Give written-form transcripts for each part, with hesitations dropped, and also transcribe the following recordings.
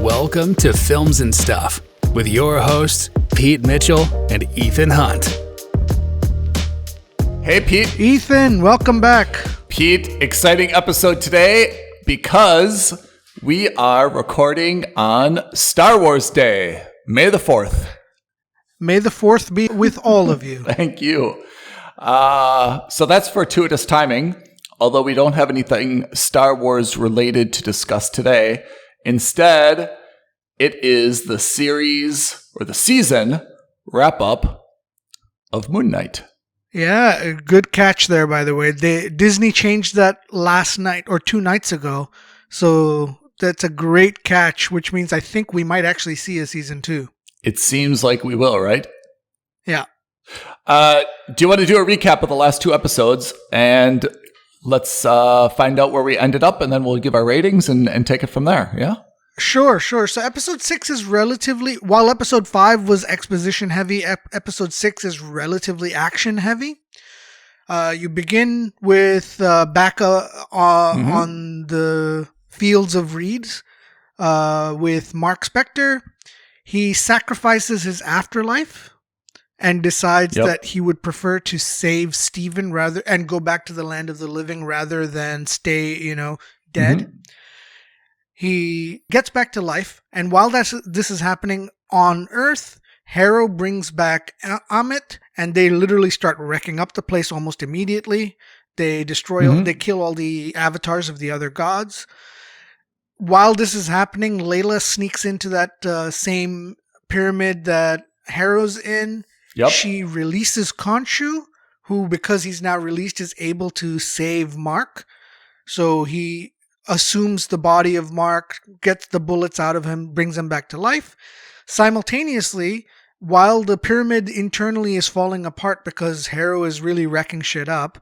Welcome to Films and Stuff with your hosts, Pete Mitchell and Ethan Hunt. Hey, Pete. Ethan, welcome back. Pete, exciting episode today because we are recording on Star Wars Day, May the 4th. May the 4th be with all of you. Thank you. So that's fortuitous timing, although we don't have anything Star Wars related to discuss today. Instead, it is the series or the season wrap-up of Moon Knight. Yeah, good catch there, by the way. Disney changed that last night or 2 nights ago. So that's a great catch, which means I think we might actually see a season 2. It seems like we will, right? Yeah. Do you want to do a recap of the last 2 episodes? And let's find out where we ended up, and then we'll give our ratings and take it from there, yeah? Sure. So episode 6 is relatively, while episode 5 was exposition heavy, episode 6 is relatively action heavy. You begin with back on the fields of reeds with Mark Spector. He sacrifices his afterlife and decides that he would prefer to save Steven and go back to the land of the living rather than stay, dead. Mm-hmm. He gets back to life, and while this is happening on Earth, Harrow brings back Amit, and they literally start wrecking up the place almost immediately. They destroy, they kill all the avatars of the other gods. While this is happening, Layla sneaks into that same pyramid that Harrow's in. Yep. She releases Khonshu, who, because he's now released, is able to save Mark. So he assumes the body of Mark, gets the bullets out of him, brings him back to life. Simultaneously, while the pyramid internally is falling apart because Harrow is really wrecking shit up,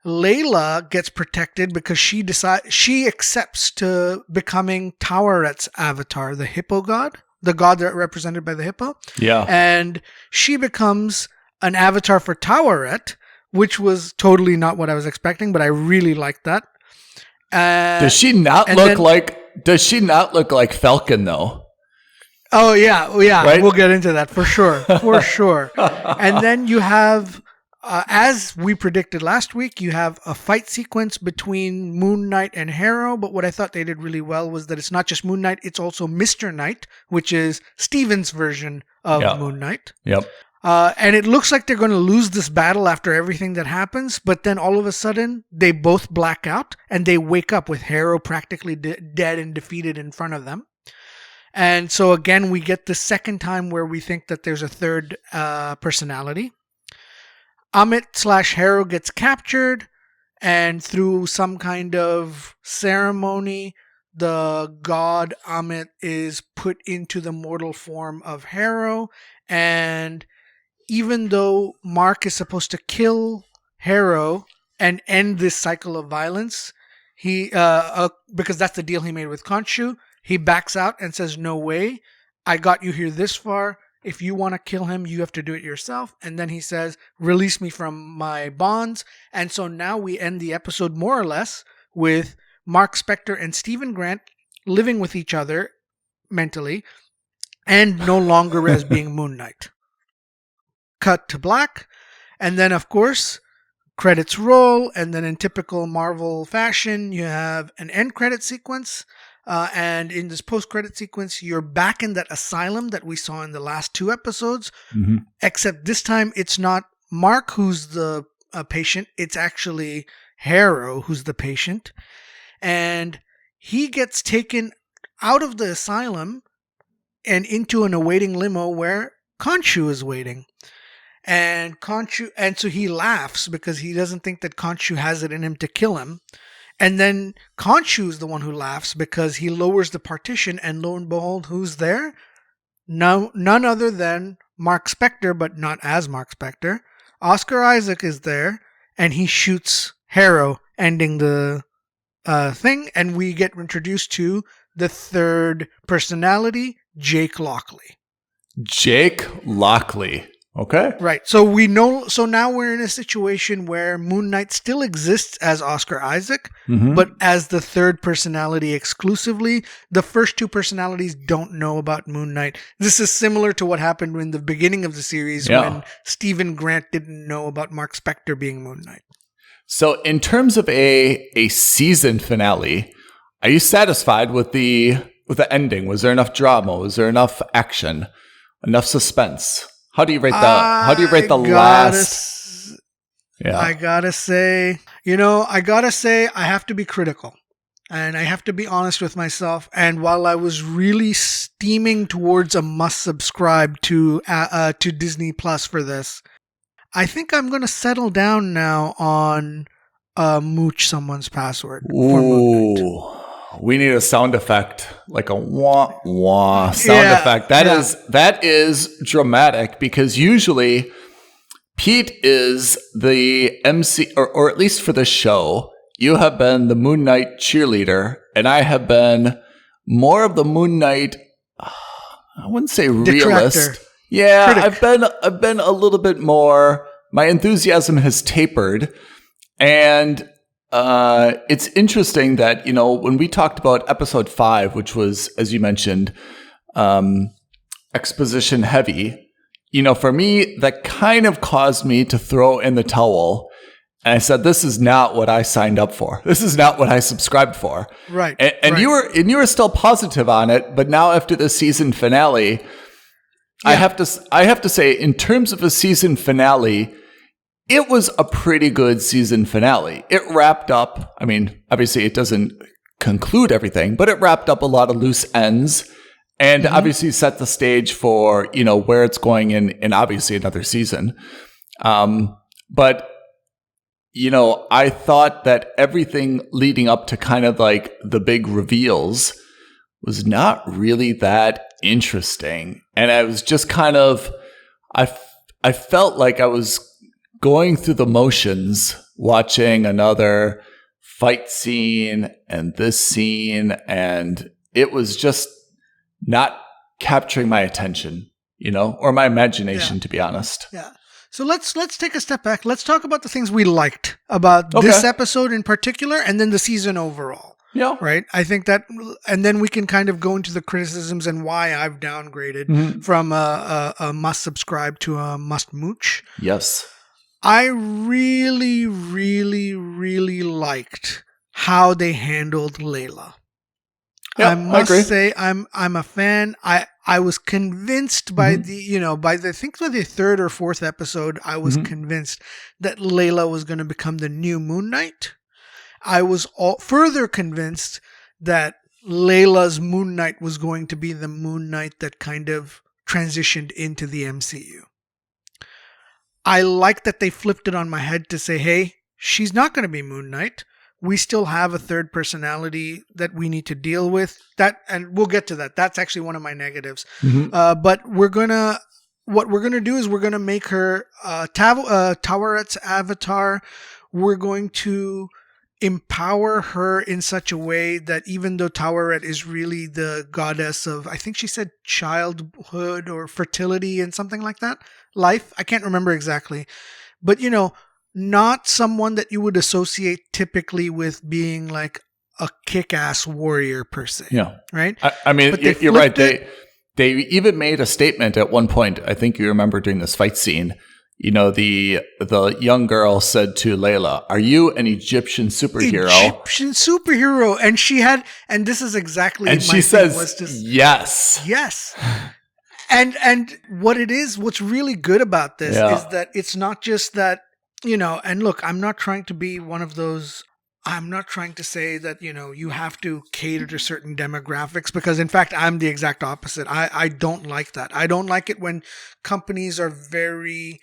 Layla gets protected because she accepts to becoming Tawaret's avatar, the hippo god, the god that represented by the hippo. Yeah. And she becomes an avatar for Tawaret, which was totally not what I was expecting, but I really liked that. Does she not look like Falcon though? Oh yeah. Right? We'll get into that for sure. And then you have, as we predicted last week, you have a fight sequence between Moon Knight and Harrow. But what I thought they did really well was that it's not just Moon Knight; it's also Mr. Knight, which is Steven's version of Moon Knight. Yep. And it looks like they're going to lose this battle after everything that happens, but then all of a sudden, they both black out, and they wake up with Harrow practically dead and defeated in front of them. And so again, we get the second time where we think that there's a third personality. Amit/Harrow gets captured, and through some kind of ceremony, the god Amit is put into the mortal form of Harrow, and even though Mark is supposed to kill Harrow and end this cycle of violence, he because that's the deal he made with Khonshu, he backs out and says, "No way, I got you here this far. If you want to kill him, you have to do it yourself." And then he says, "Release me from my bonds." And so now we end the episode more or less with Mark Spector and Stephen Grant living with each other mentally and no longer as being Moon Knight. Cut to black, and then of course credits roll, and then in typical Marvel fashion you have an end credit sequence, and in this post-credit sequence you're back in that asylum that we saw in the last 2 episodes, except this time it's not Mark who's the patient, it's actually Harrow who's the patient, and he gets taken out of the asylum and into an awaiting limo where Khonshu is waiting. And so he laughs because he doesn't think that Khonshu has it in him to kill him. And then Khonshu is the one who laughs because he lowers the partition, and lo and behold, who's there? No, none other than Mark Spector, but not as Mark Spector. Oscar Isaac is there, and he shoots Harrow, ending the thing, and we get introduced to the third personality, Jake Lockley. Jake Lockley. Okay. Right. So we know. So now we're in a situation where Moon Knight still exists as Oscar Isaac, but as the third personality exclusively. The first two personalities don't know about Moon Knight. This is similar to what happened in the beginning of the series when Stephen Grant didn't know about Mark Spector being Moon Knight. So in terms of a season finale, are you satisfied with the ending? Was there enough drama? Was there enough action? Enough suspense? How do you rate the last? Yeah. I gotta say, I have to be critical, and I have to be honest with myself. And while I was really steaming towards a must subscribe to Disney Plus for this, I think I'm gonna settle down now on mooch someone's password for Moon Knight. We need a sound effect, like a wah wah sound effect. That is dramatic, because usually Pete is the MC, or at least for the show, you have been the Moon Knight cheerleader, and I have been more of the Moon Knight. I wouldn't say realist. Detractor. Yeah, Critic. I've been a little bit more. My enthusiasm has tapered, and it's interesting that, when we talked about episode 5, which was, as you mentioned, exposition heavy, for me, that kind of caused me to throw in the towel. And I said, this is not what I signed up for. This is not what I subscribed for. Right. And right. you were still positive on it. But now after the season finale, I have to say, in terms of a season finale, it was a pretty good season finale. It wrapped up, obviously it doesn't conclude everything, but it wrapped up a lot of loose ends, and obviously set the stage for, where it's going in obviously another season. But, I thought that everything leading up to kind of like the big reveals was not really that interesting. And I was just kind of, I felt like I was going through the motions, watching another fight scene and this scene, and it was just not capturing my attention, or my imagination, to be honest. Yeah. So let's take a step back. Let's talk about the things we liked about this episode in particular, and then the season overall. Yeah. Right. I think that, and then we can kind of go into the criticisms and why I've downgraded from a must subscribe to a must mooch. Yes. I really, really, really liked how they handled Layla. Yeah, I must say I'm a fan. I was convinced by by the third or fourth episode, I was convinced that Layla was going to become the new Moon Knight. I was further convinced that Layla's Moon Knight was going to be the Moon Knight that kind of transitioned into the MCU. I like that they flipped it on my head to say, hey, she's not going to be Moon Knight. We still have a third personality that we need to deal with. That, and we'll get to that. That's actually one of my negatives. But what we're gonna do is we're gonna make her Tawaret's avatar. We're going to empower her in such a way that even though Taweret is really the goddess of, I think she said childhood or fertility and something like that, life, I can't remember exactly, but not someone that you would associate typically with being like a kick-ass warrior per se. Yeah. Right? You're right. They even made a statement at one point, I think you remember during this fight scene, the young girl said to Layla, "Are you an Egyptian superhero?" Egyptian superhero. And she had, and this is exactly, and she says, yes. Yes. And what's really good about this is that it's not just that, and look, I'm not trying to be one of those, I'm not trying to say that, you have to cater to certain demographics, because in fact, I'm the exact opposite. I don't like that. I don't like it when companies are very,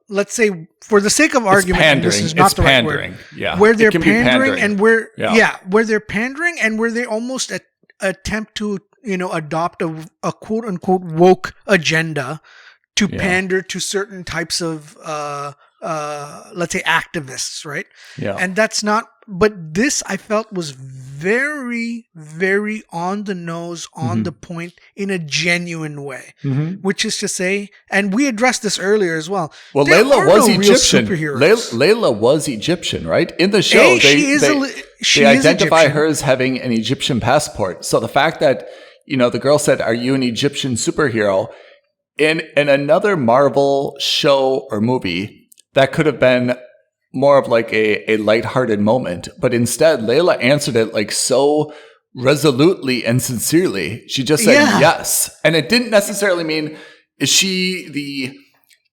let's say, for the sake of argument, this is not the right word. Yeah. Where they're pandering and where they're pandering and where they almost attempt to, adopt a quote unquote woke agenda to pander to certain types of let's say activists, right? Yeah. And that's not, but this I felt was very, very on the nose, on the point, in a genuine way, which is to say, and we addressed this earlier as well. Well, there Layla are was no real Egyptian. superheroes. Layla was Egyptian, right? In the show, they identify Egyptian. her as having an Egyptian passport. So the fact that, the girl said, "Are you an Egyptian superhero?" In another Marvel show or movie, that could have been more of like a lighthearted moment. But instead, Layla answered it like so resolutely and sincerely. She just said yes. And it didn't necessarily mean, is she the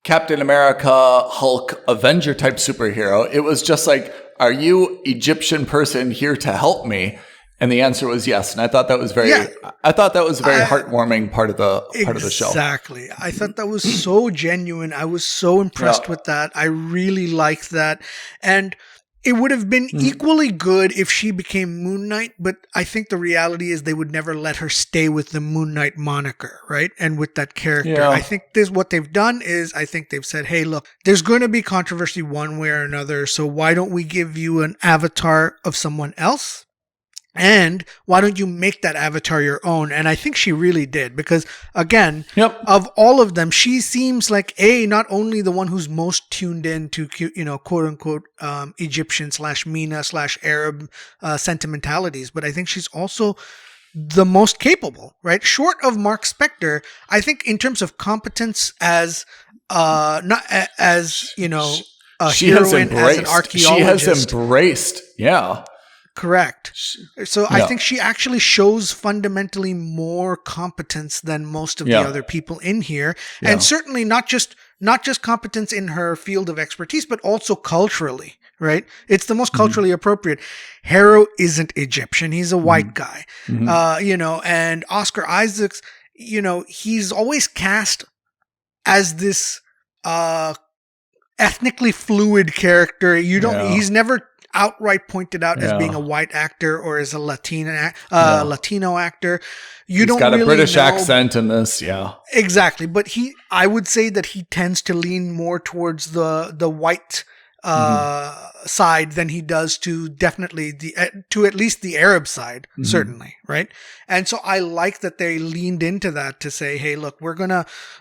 Captain America, Hulk, Avenger type superhero? It was just like, are you Egyptian person here to help me? And the answer was yes. And I thought that was very heartwarming part of the show. Exactly. I thought that was so genuine. I was so impressed with that. I really liked that. And it would have been equally good if she became Moon Knight, but I think the reality is they would never let her stay with the Moon Knight moniker, right? And with that character. Yeah. I think what they've done is, I think they've said, hey, look, there's going to be controversy one way or another, so why don't we give you an avatar of someone else? And why don't you make that avatar your own? And I think she really did, because again, of all of them, she seems like not only the one who's most tuned in to, quote unquote, Egyptian / MENA / Arab sentimentalities, but I think she's also the most capable, right? Short of Mark Spector, I think in terms of competence as not as a heroine, as an archaeologist, she has embraced, Correct. So I think she actually shows fundamentally more competence than most of the other people in here. Yeah. And certainly not just competence in her field of expertise, but also culturally, right? It's the most culturally appropriate. Harrow isn't Egyptian. He's a white guy. And Oscar Isaacs, he's always cast as this ethnically fluid character. He's never outright pointed out as being a white actor or as a Latino actor. He's got a British accent in this, exactly. But I would say that he tends to lean more towards the white side than he does to definitely to at least the Arab side, certainly, right? And so I like that they leaned into that to say, hey, look,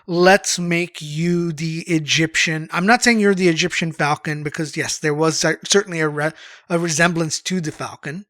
let's make you the Egyptian. I'm not saying you're the Egyptian Falcon, because yes, there was certainly a resemblance to the Falcon.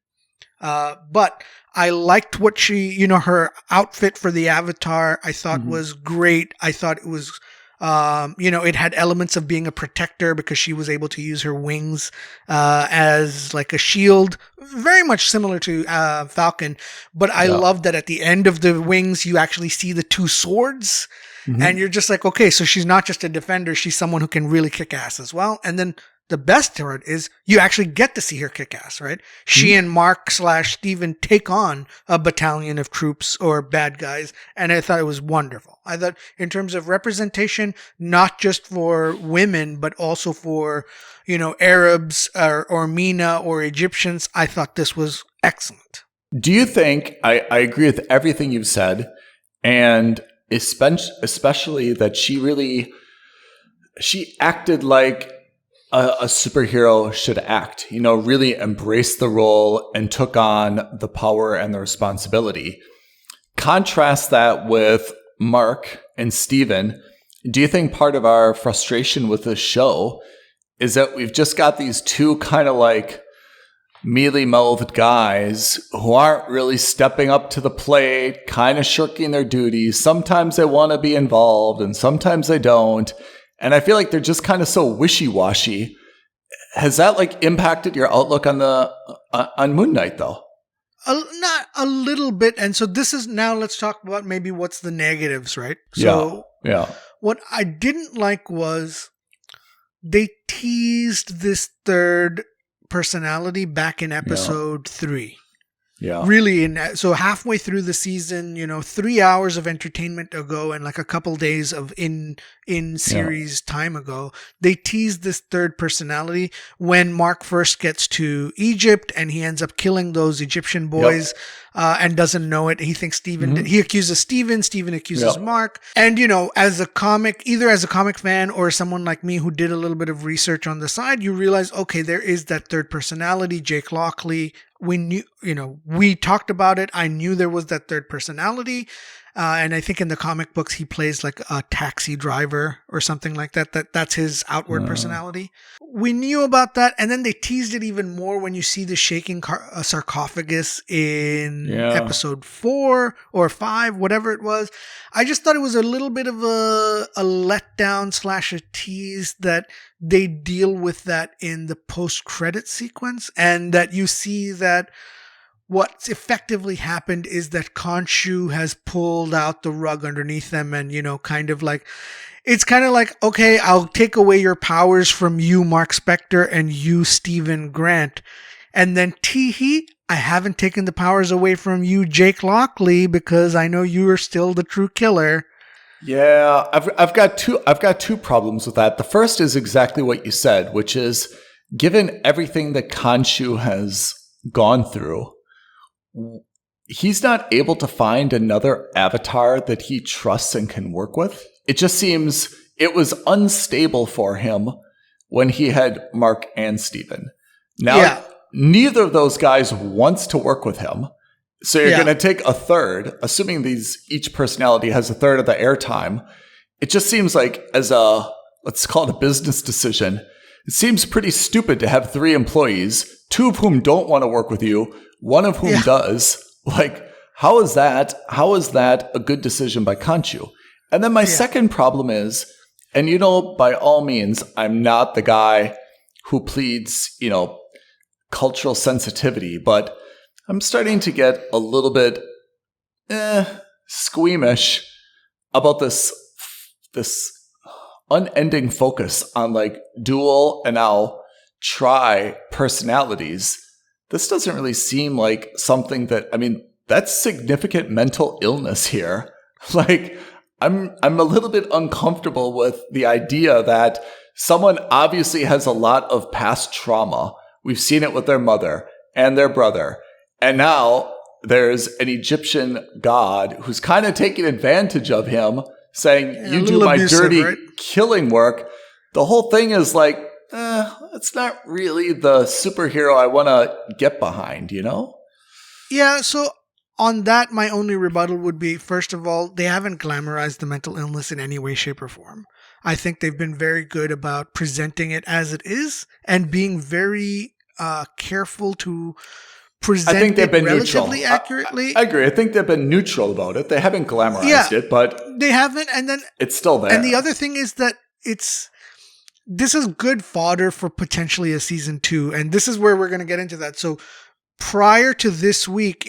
But I liked what she, her outfit for the avatar, I thought was great. I thought it was, it had elements of being a protector because she was able to use her wings as like a shield, very much similar to Falcon. But I love that at the end of the wings, you actually see the two swords. And you're just like, okay, so she's not just a defender. She's someone who can really kick ass as well. And then the best part is you actually get to see her kick ass, right? She and Mark / Steven take on a battalion of troops or bad guys. And I thought it was wonderful. I thought in terms of representation, not just for women, but also for, Arabs or MENA or Egyptians, I thought this was excellent. Do you think, I agree with everything you've said, and especially that she acted like a superhero should act, really embraced the role and took on the power and the responsibility. Contrast that with Mark and Steven. Do you think part of our frustration with this show is that we've just got these two kind of like mealy-mouthed guys who aren't really stepping up to the plate, kind of shirking their duties? Sometimes they want to be involved and sometimes they don't. And I feel like they're just kind of so wishy-washy. Has that like impacted your outlook on on Moon Knight though? Not a little bit. And so this is now, let's talk about maybe what's the negatives, right? So what I didn't like was they teased this third personality back in episode 3. Yeah. Really, so halfway through the season, 3 hours of entertainment ago and like a couple days of in series time ago, they teased this third personality when Mark first gets to Egypt and he ends up killing those Egyptian boys and doesn't know it. He thinks he accuses Steven accuses Mark. And, as a comic, either as a comic fan or someone like me who did a little bit of research on the side, you realize, okay, there is that third personality, Jake Lockley. We knew, we talked about it. I knew there was that third personality. And I think in the comic books, he plays like a taxi driver or something like that. That's his outward personality. We knew about that. And then they teased it even more when you see the shaking sarcophagus in episode 4 or 5, whatever it was. I just thought it was a little bit of a letdown / a tease that they deal with that in the post-credit sequence, and that you see that what's effectively happened is that Khonshu has pulled out the rug underneath them and, it's kind of like, okay, I'll take away your powers from you, Mark Spector, and you, Stephen Grant. And then tee-hee, I haven't taken the powers away from you, Jake Lockley, because I know you are still the true killer. Yeah, I've got two problems with that. The first is exactly what you said, which is given everything that Khonshu has gone through, he's not able to find another avatar that he trusts and can work with. It just seems it was unstable for him when he had Mark and Steven. Now, neither of those guys wants to work with him. So you're going to take a third, assuming each personality has a third of the airtime. It just seems like let's call it a business decision. It seems pretty stupid to have 3 employees, 2 of whom don't want to work with you, 1 of whom does. Like, how is that a good decision by Khonshu? And then my second problem is, and by all means, I'm not the guy who pleads, cultural sensitivity, but I'm starting to get a little bit squeamish about this unending focus on like dual and now tri personalities. This doesn't really seem like something that's significant mental illness here. Like, I'm a little bit uncomfortable with the idea that someone obviously has a lot of past trauma. We've seen it with their mother and their brother. And now there's an Egyptian god who's kind of taking advantage of him, saying, you do my dirty killing work. The whole thing is like, it's not really the superhero I want to get behind, Yeah, so on that, my only rebuttal would be, first of all, they haven't glamorized the mental illness in any way, shape, or form. I think they've been very good about presenting it as it is and being very careful to present it relatively accurately. I agree. I think they've been neutral about it. They haven't glamorized it, but they haven't. And then it's still there. And the other thing is that this is good fodder for potentially a season 2. And this is where we're going to get into that. So prior to this week,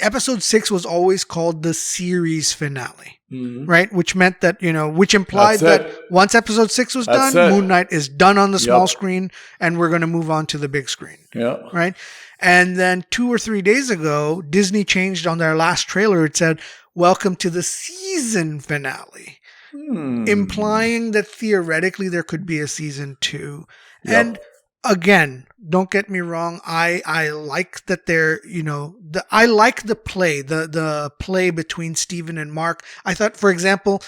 episode 6 was always called the series finale, right? Which meant that, which implied that once episode 6 was done, Moon Knight is done on the small screen and we're going to move on to the big screen. Yeah. Right. And then 2 or 3 days ago, Disney changed on their last trailer. It said, welcome to the season finale, implying that theoretically there could be a season 2. Yep. And again, don't get me wrong. I like that they're, I like the play between Steven and Mark. I thought, for example,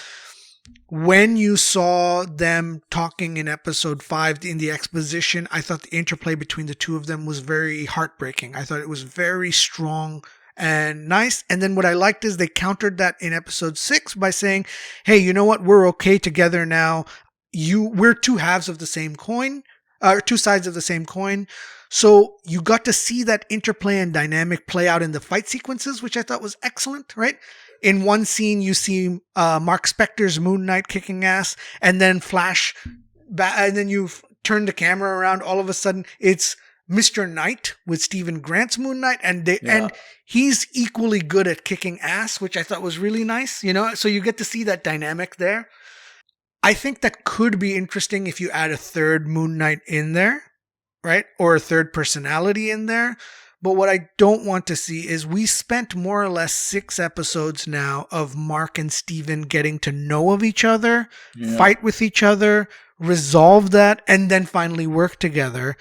when you saw them talking in episode 5 in the exposition, I thought the interplay between the two of them was very heartbreaking. I thought it was very strong and nice. And then what I liked is they countered that in episode 6 by saying, hey, you know what? We're okay together now. We're 2 halves of the same coin. 2 sides of the same coin. So you got to see that interplay and dynamic play out in the fight sequences, which I thought was excellent, right? In one scene, you see Mark Spector's Moon Knight kicking ass, and then and then you turn the camera around. All of a sudden, it's Mr. Knight with Stephen Grant's Moon Knight, and he's equally good at kicking ass, which I thought was really nice. So you get to see that dynamic there. I think that could be interesting if you add a third Moon Knight in there, right? Or a third personality in there. But what I don't want to see is we spent more or less 6 episodes now of Mark and Steven getting to know of each other, fight with each other, resolve that, and then finally work together.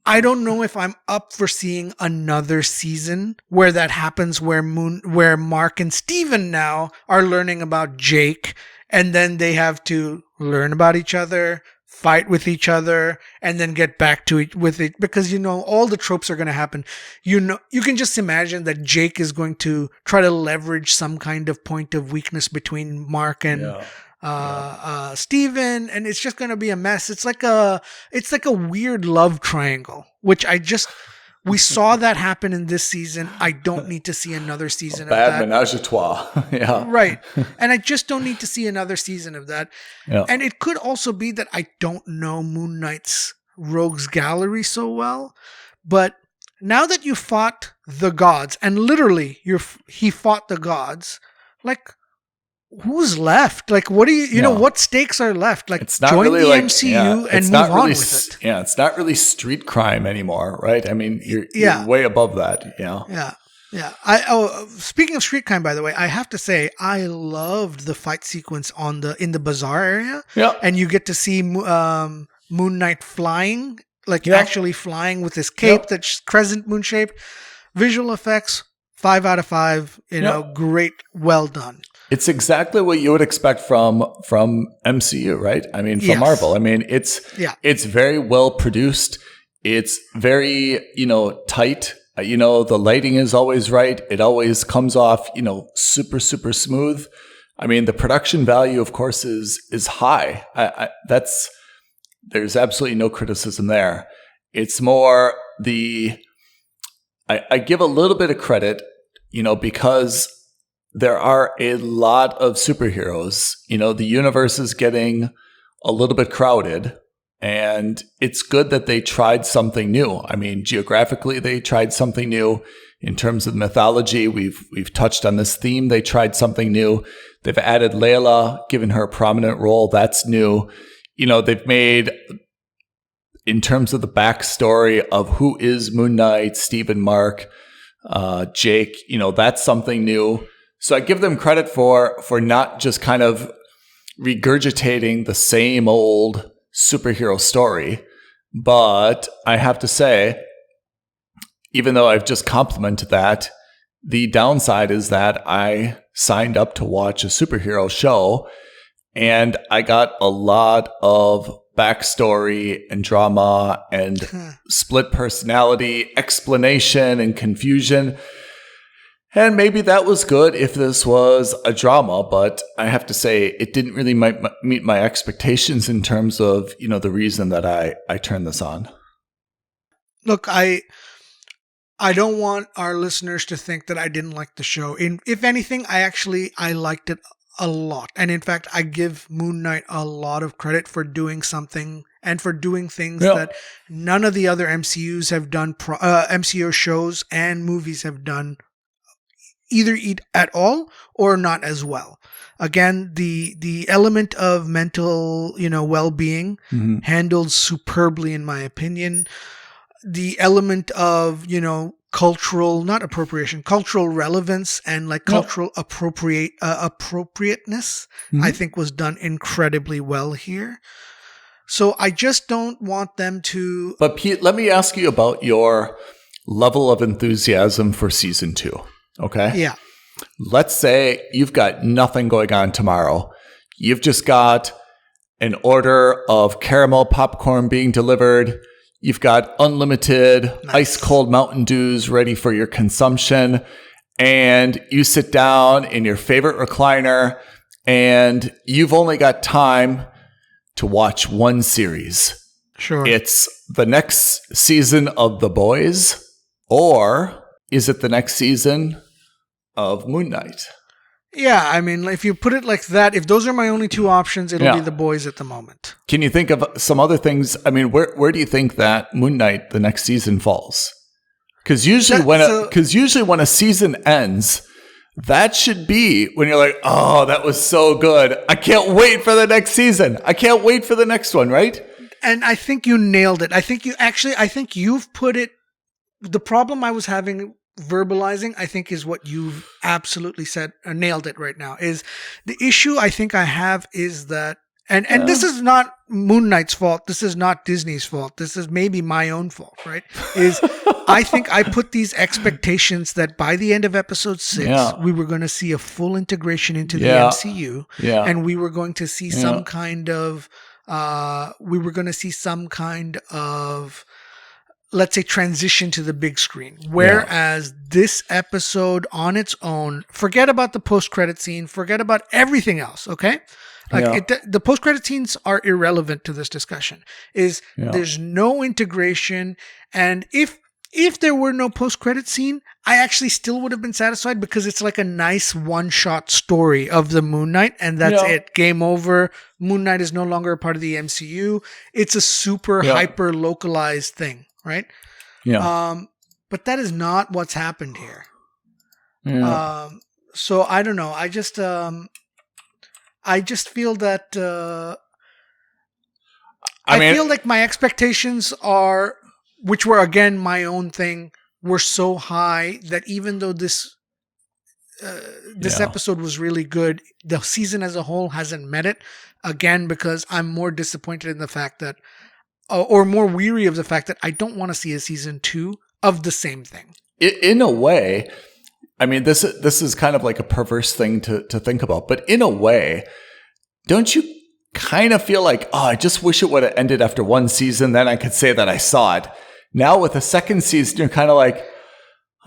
I don't know if I'm up for seeing another season where that happens, where Mark and Steven now are learning about Jake, and then they have to learn about each other, fight with each other, and then get back to it with it, because all the tropes are going to happen. You can just imagine that Jake is going to try to leverage some kind of point of weakness between Mark and Steven, and it's just going to be a mess. It's like a weird love triangle, which we saw that happen in this season. I don't need to see another season of that. Bad menage a trois. Yeah. Right. And I just don't need to see another season of that. Yeah. And it could also be that I don't know Moon Knight's rogues gallery so well, but now that you fought the gods, and literally he fought the gods, like, who's left? Like, what do you know? What stakes are left? Like, it's not join really the MCU and move on with it. Yeah, it's not really street crime anymore, right? I mean, you're way above that. Yeah. Speaking of street crime, by the way, I have to say I loved the fight sequence in the bazaar area. Yeah, and you get to see Moon Knight flying, actually flying with his cape that's crescent moon shaped. Visual effects, 5 out of 5. Great, well done. It's exactly what you would expect from MCU, right? I mean, from Marvel. I mean, it's very well produced. It's very, tight. The lighting is always right. It always comes off, super, super smooth. I mean, the production value, of course, is high. There's absolutely no criticism there. It's more I give a little bit of credit, because there are a lot of superheroes. The universe is getting a little bit crowded, and it's good that they tried something new. I mean, geographically, they tried something new. In terms of mythology, we've touched on this theme. They tried something new. They've added Layla, given her a prominent role. That's new. They've made, in terms of the backstory of who is Moon Knight, Steven, Mark, Jake, that's something new. So I give them credit for not just kind of regurgitating the same old superhero story. But I have to say, even though I've just complimented that, the downside is that I signed up to watch a superhero show, and I got a lot of backstory and drama and split personality explanation and confusion. And maybe that was good if this was a drama, but I have to say it didn't really meet my expectations in terms of, the reason that I turned this on. Look, I don't want our listeners to think that I didn't like the show. If anything, I liked it a lot. And in fact, I give Moon Knight a lot of credit for doing something and for doing things that none of the other MCUs have done, MCU shows and movies have done either at all or not as well. Again, the element of mental, well-being handled superbly, in my opinion. The element of, cultural relevance and cultural appropriateness, I think was done incredibly well here. So I just don't want them to. But Pete, let me ask you about your level of enthusiasm for season 2. Okay? Yeah. Let's say you've got nothing going on tomorrow. You've just got an order of caramel popcorn being delivered. You've got unlimited ice cold Mountain Dews ready for your consumption. And you sit down in your favorite recliner, and you've only got time to watch one series. Sure. It's the next season of The Boys, or is it the next season of Moon Knight? Yeah, I mean, if you put it like that, if those are my only 2 options, it'll be The Boys at the moment. Can you think of some other things? I mean, where do you think that Moon Knight the next season falls? Because usually when a season ends, that should be when you're like, oh, that was so good. I can't wait for the next season. I can't wait for the next one, right? And I think you nailed it. I think you've put it the problem I was having verbalizing, I think, is what you've absolutely said, nailed it right now. Is the issue I think I have is that, and this is not Moon Knight's fault. This is not Disney's fault. This is maybe my own fault, right? Is I think I put these expectations that by the end of episode 6, we were going to see a full integration into the MCU, and we were going to see some kind of, let's say, transition to the big screen. Whereas this episode on its own, forget about the post-credit scene, forget about everything else, okay? The post-credit scenes are irrelevant to this discussion. There's no integration, and if there were no post-credit scene, I actually still would have been satisfied because it's like a nice one-shot story of the Moon Knight, and that's it. Game over. Moon Knight is no longer a part of the MCU. It's a super hyper-localized thing. Right? Yeah. But that is not what's happened here. Yeah. So I don't know. I just feel that I feel like my expectations are, which were again my own thing, were so high that even though this episode was really good, the season as a whole hasn't met it. Again, because I'm more disappointed in the fact that, or more weary of the fact that I don't want to see a season 2 of the same thing. In a way, I mean, this is kind of like a perverse thing to think about, but in a way, don't you kind of feel like, oh, I just wish it would have ended after one season, then I could say that I saw it. Now with a second season, you're kind of like,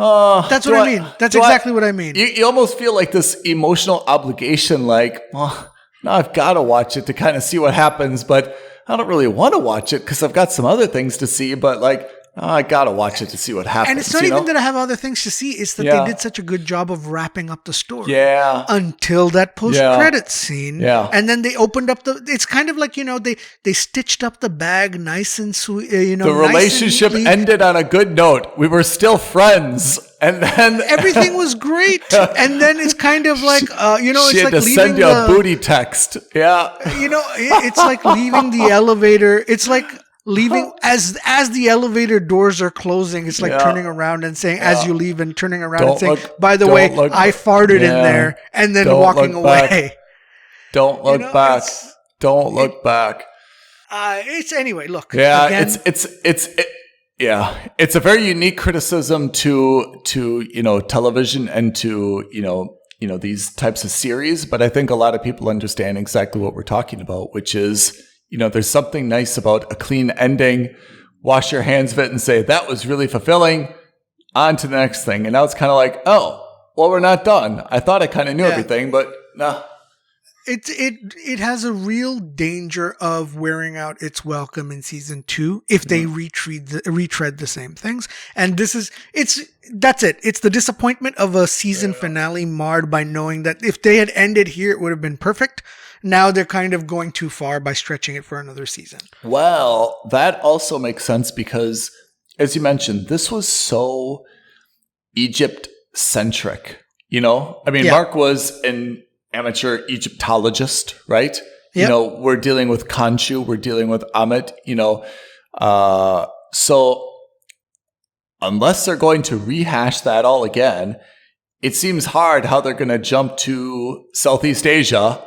oh. That's what I mean. That's exactly what I mean. You almost feel like this emotional obligation, like, well, now I've got to watch it to kind of see what happens, but I don't really want to watch it because I've got some other things to see, but like, I got to watch it to see what happens. And it's not even that I have other things to see. It's that they did such a good job of wrapping up the story. Yeah. Until that post-credit scene. Yeah. And then they opened up it's kind of like, they stitched up the bag nice and sweet, The relationship ended on a good note. We were still friends. And then everything was great. And then it's kind of like, she it's had like to send you a booty text. Yeah. It's like leaving the elevator. It's like leaving as the elevator doors are closing. It's like turning around and saying, as you leave, and turning around and saying, by the way, I farted in there, and then walking away. Don't look back. Don't look back. It's anyway. Look. Yeah. Again, it's a very unique criticism to television and to these types of series, but I think a lot of people understand exactly what we're talking about, which is, there's something nice about a clean ending. Wash your hands of it and say, that was really fulfilling. On to the next thing. And now it's kind of like, oh, well, we're not done. I thought I kind of knew everything, but no. It has a real danger of wearing out its welcome in season 2 if they retread the same things. And that's it. It's the disappointment of a season finale marred by knowing that if they had ended here, it would have been perfect. Now they're kind of going too far by stretching it for another season. Well, that also makes sense because, as you mentioned, this was so Egypt-centric. Mark was an amateur Egyptologist, right? Yep. We're dealing with Khonshu, we're dealing with Amit, so unless they're going to rehash that all again, it seems hard how they're going to jump to Southeast Asia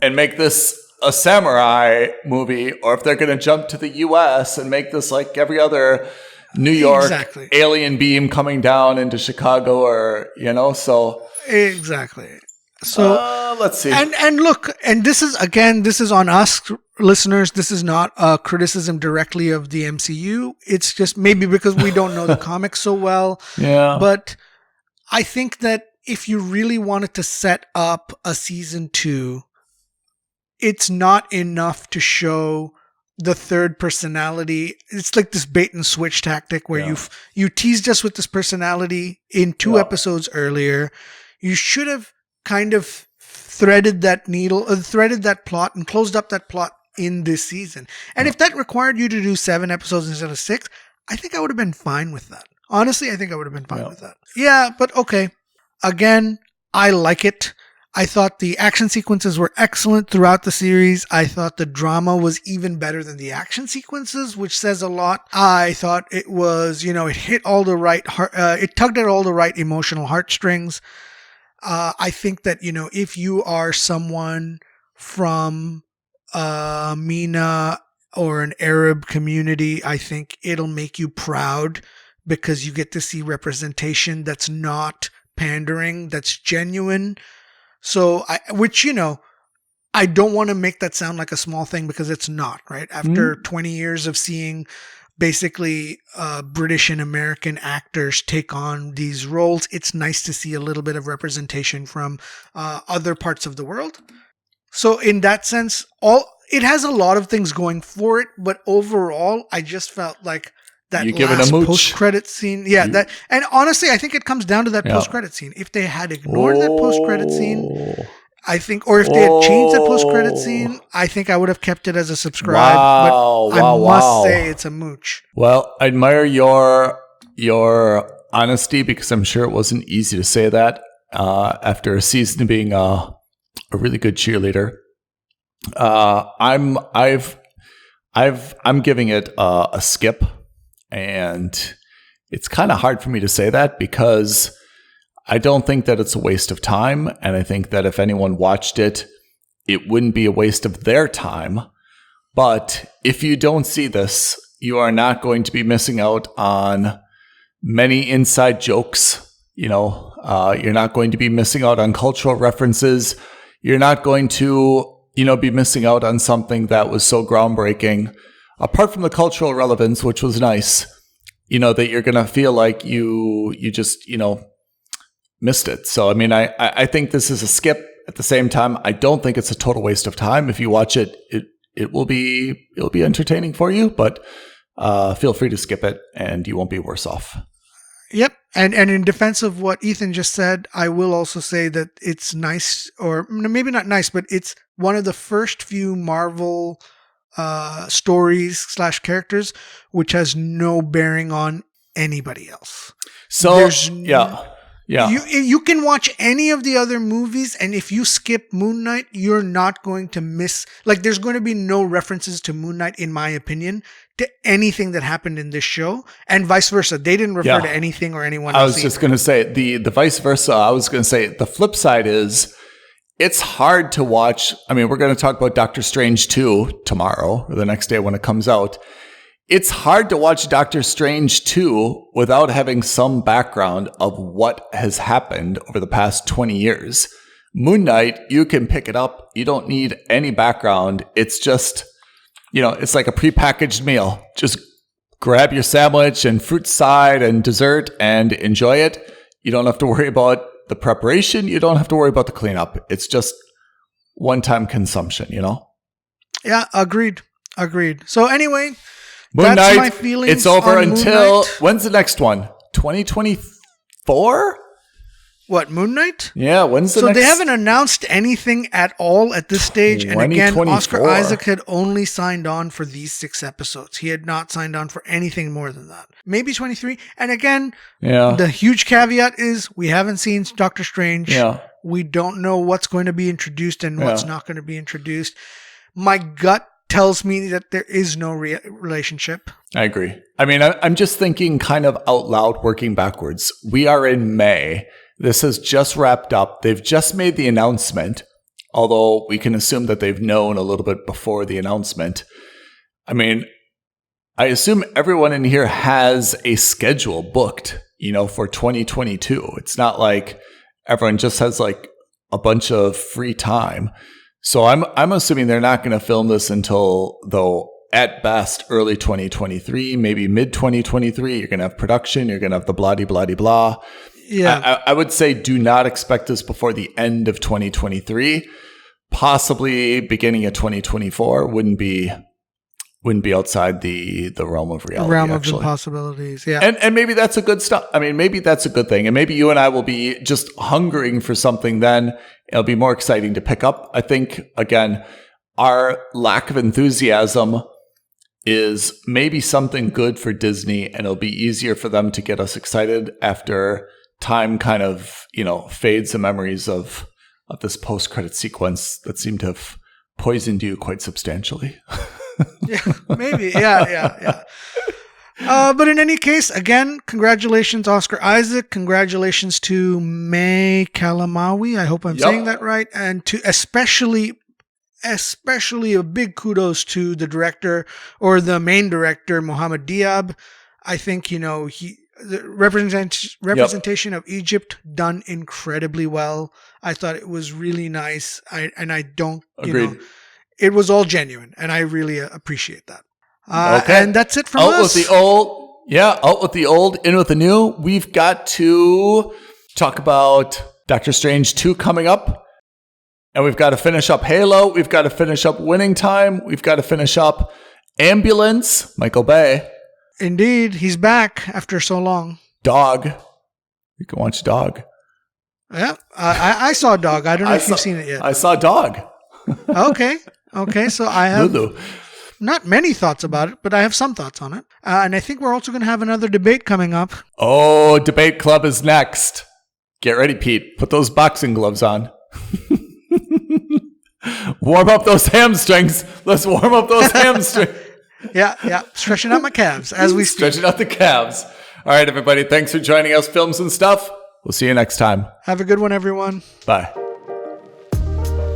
and make this a samurai movie, or if they're going to jump to the US and make this like every other New York alien beam coming down into Chicago, or, so. Exactly. So let's see. And look, and this is on us listeners. This is not a criticism directly of the MCU. It's just maybe because we don't know the comics so well. Yeah. But I think that if you really wanted to set up a season 2, it's not enough to show the third personality. It's like this bait and switch tactic where you teased us with this personality in 2 episodes earlier. You should have kind of threaded that plot and closed up that plot in this season. And if that required you to do 7 episodes instead of 6, I think I would have been fine with that. Honestly, I think I would have been fine with that. Yeah, but okay. Again, I like it. I thought the action sequences were excellent throughout the series. I thought the drama was even better than the action sequences, which says a lot. I thought it was, it hit all the right, it tugged at all the right emotional heartstrings. I think that, if you are someone from MENA or an Arab community, I think it'll make you proud because you get to see representation that's not pandering, that's genuine. So, I don't want to make that sound like a small thing because it's not, right? After 20 years of seeing basically British and American actors take on these roles, it's nice to see a little bit of representation from other parts of the world. So in that sense, it has a lot of things going for it, but overall, I just felt like that last post-credit scene. Yeah, and honestly, I think it comes down to that post-credit scene. If they had ignored that post-credit scene, I think, or if they had changed that post-credit scene, I think I would have kept it as a subscribe. But I must say it's a mooch. Well, I admire your honesty because I'm sure it wasn't easy to say that after a season of being a really good cheerleader. I'm giving it a skip, and it's kind of hard for me to say that because I don't think that it's a waste of time, and I think that if anyone watched it, it wouldn't be a waste of their time. But if you don't see this, you are not going to be missing out on many inside jokes. You're not going to be missing out on cultural references. You're not going to, be missing out on something that was so groundbreaking. Apart from the cultural relevance, which was nice, that you're going to feel like you just, missed it. So, I mean, I think this is a skip. At the same time, I don't think it's a total waste of time. If you watch it, it'll be entertaining for you, but feel free to skip it and you won't be worse off. Yep. And in defense of what Ethan just said, I will also say that it's nice, or maybe not nice, but it's one of the first few Marvel stories / characters which has no bearing on anybody else. So, yeah. You can watch any of the other movies, and if you skip Moon Knight, you're not going to miss, there's going to be no references to Moon Knight, in my opinion, to anything that happened in this show, and vice versa. They didn't refer to anything or anyone else. I was just going to say, the vice versa, I was going to say, the flip side is, it's hard to watch. I mean, we're going to talk about Doctor Strange 2 tomorrow, or the next day when it comes out. It's hard to watch Doctor Strange 2 without having some background of what has happened over the past 20 years. Moon Knight, you can pick it up. You don't need any background. It's just, it's like a prepackaged meal. Just grab your sandwich and fruit side and dessert and enjoy it. You don't have to worry about the preparation. You don't have to worry about the cleanup. It's just one-time consumption, Yeah, agreed. So anyway, Moon that's Knight, my feelings. It's over on until, when's the next one? 2024? What, Moon Knight? Yeah, when's the next? So they haven't announced anything at all at this stage. And again, Oscar Isaac had only signed on for these 6 episodes. He had not signed on for anything more than that. Maybe 23. And again, the huge caveat is we haven't seen Doctor Strange. Yeah. We don't know what's going to be introduced and what's not going to be introduced. My gut tells me that there is no relationship. I agree. I mean, I'm just thinking kind of out loud, working backwards. We are in May. This has just wrapped up. They've just made the announcement, although we can assume that they've known a little bit before the announcement. I mean, I assume everyone in here has a schedule booked, for 2022. It's not like everyone just has a bunch of free time. So I'm assuming they're not going to film this until, though, at best, early 2023, maybe mid 2023. You're going to have production. You're going to have the blah-de-blah-de-blah. Yeah. I would say do not expect this before the end of 2023. Possibly beginning of 2024 wouldn't be outside the realm of reality. The realm of the possibilities, yeah. And maybe that's a good stuff. I mean, maybe that's a good thing. And maybe you and I will be just hungering for something then. It'll be more exciting to pick up. I think, again, our lack of enthusiasm is maybe something good for Disney, and it'll be easier for them to get us excited after time kind of, fades the memories of of this post-credit sequence that seemed to have poisoned you quite substantially. Yeah, maybe. Yeah. But in any case, again, congratulations, Oscar Isaac. Congratulations to May Kalamawi. I hope I'm saying that right. And to especially a big kudos to the director, or the main director, Mohammed Diab. I think, the representation of Egypt done incredibly well. I thought it was really nice. Agreed. It was all genuine, and I really appreciate that. Okay. And that's it from us. Out with the old, in with the new. We've got to talk about Doctor Strange 2 coming up. And we've got to finish up Halo. We've got to finish up Winning Time. We've got to finish up Ambulance, Michael Bay. Indeed. He's back after so long. Dog. You can watch Dog. Yeah. I saw Dog. I don't know if you've seen it yet. I saw Dog. Okay. So I have Lulu. Not many thoughts about it, but I have some thoughts on it. And I think we're also going to have another debate coming up. Oh, Debate Club is next. Get ready, Pete. Put those boxing gloves on. Warm up those hamstrings. Let's warm up those hamstrings. Yeah. Stretching out my calves as we speak. Stretching out the calves. All right, everybody. Thanks for joining us, Films and Stuff. We'll see you next time. Have a good one, everyone. Bye.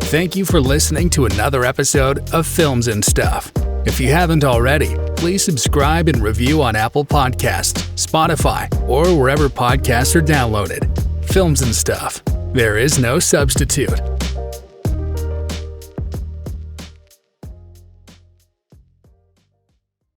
Thank you for listening to another episode of Films and Stuff. If you haven't already, please subscribe and review on Apple Podcasts, Spotify, or wherever podcasts are downloaded. Films and Stuff. There is no substitute.